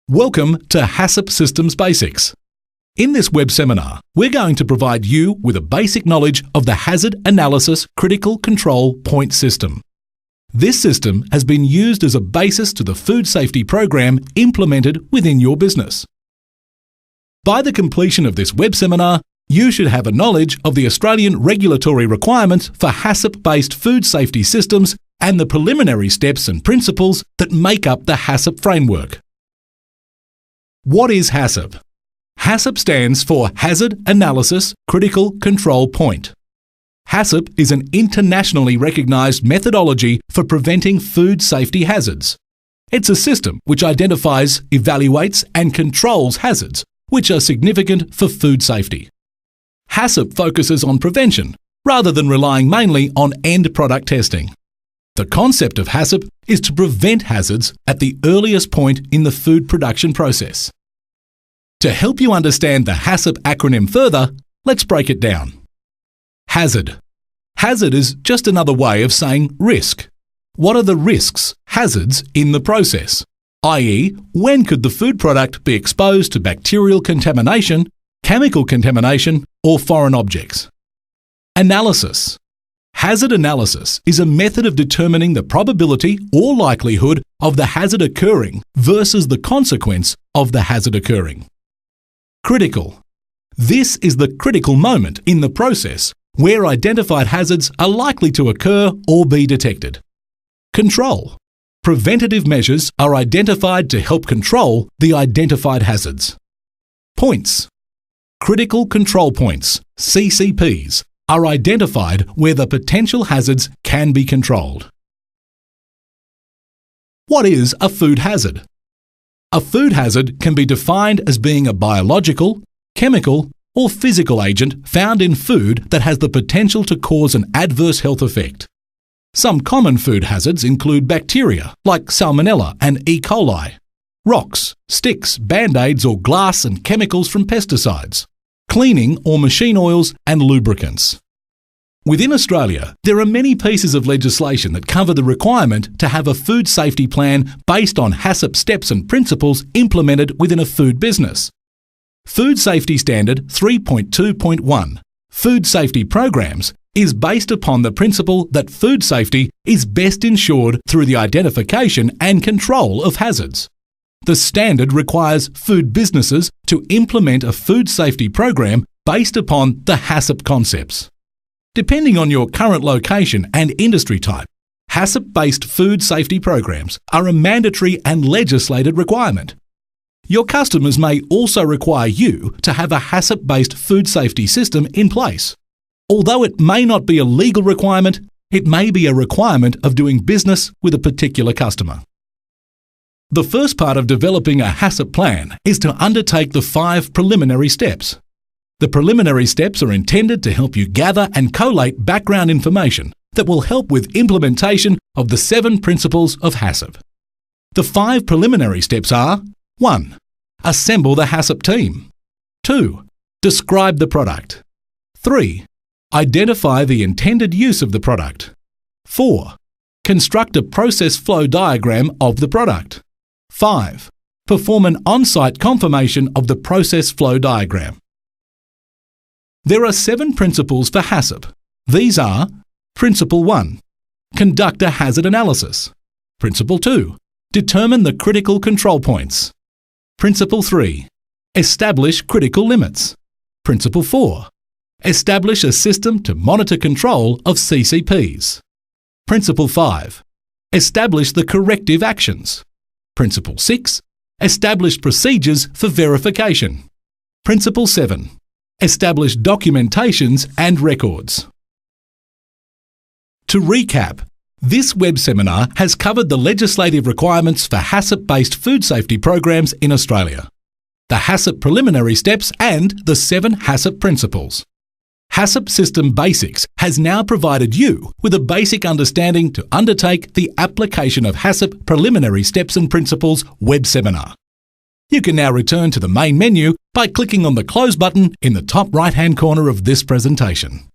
Welcome to HACCP Systems Basics. In this web seminar, we're going to provide you with a basic knowledge of the Hazard Analysis Critical Control Point System. This system has been used as a basis to the food safety program implemented within your business. By the completion of this web seminar, you should have a knowledge of the Australian regulatory requirements for HACCP-based food safety systems and the preliminary steps and principles that make up the HACCP framework. What is HACCP? HACCP stands for Hazard Analysis Critical Control Point. HACCP is an internationally recognised methodology for preventing food safety hazards. It's a system which identifies, evaluates and controls hazards which are significant for food safety. HACCP focuses on prevention rather than relying mainly on end product testing. The concept of HACCP is to prevent hazards at the earliest point in the food production process. To help you understand the HACCP acronym further, let's break it down. Hazard. Hazard is just another way of saying risk. What are the risks, hazards, in the process? i.e., when could the food product be exposed to bacterial contamination, chemical contamination, or foreign objects? Analysis. Hazard analysis is a method of determining the probability or likelihood of the hazard occurring versus the consequence of the hazard occurring. Critical. This is the critical moment in the process where identified hazards are likely to occur or be detected. Control. Preventative measures are identified to help control the identified hazards. Points. Critical control points, CCPs, are identified where the potential hazards can be controlled. What is a food hazard? A food hazard can be defined as being a biological, chemical, or physical agent found in food that has the potential to cause an adverse health effect. Some common food hazards include bacteria like Salmonella and E. coli, rocks, sticks, band-aids or glass and chemicals from pesticides, cleaning or machine oils and lubricants. Within Australia, there are many pieces of legislation that cover the requirement to have a food safety plan based on HACCP steps and principles implemented within a food business. Food Safety Standard 3.2.1, Food Safety Programs, is based upon the principle that food safety is best ensured through the identification and control of hazards. The standard requires food businesses to implement a food safety program based upon the HACCP concepts. Depending on your current location and industry type, HACCP-based food safety programs are a mandatory and legislated requirement. Your customers may also require you to have a HACCP-based food safety system in place. Although it may not be a legal requirement, it may be a requirement of doing business with a particular customer. The first part of developing a HACCP plan is to undertake the 5 preliminary steps. The preliminary steps are intended to help you gather and collate background information that will help with implementation of the 7 principles of HACCP. The 5 preliminary steps are: 1. Assemble the HACCP team. 2. Describe the product. 3. Identify the intended use of the product. 4. Construct a process flow diagram of the product. 5. Perform an on-site confirmation of the process flow diagram. There are 7 principles for HACCP. These are: Principle 1. Conduct a hazard analysis. Principle 2. Determine the critical control points. Principle 3. Establish critical limits. Principle 4. Establish a system to monitor control of CCPs. Principle 5. Establish the corrective actions. Principle 6. Establish procedures for verification. Principle 7. Establish documentations and records. To recap, this web seminar has covered the legislative requirements for HACCP-based food safety programs in Australia, the HACCP preliminary steps and the 7 HACCP principles. HACCP System Basics has now provided you with a basic understanding to undertake the application of HACCP preliminary steps and principles web seminar. You can now return to the main menu by clicking on the Close button in the top right-hand corner of this presentation.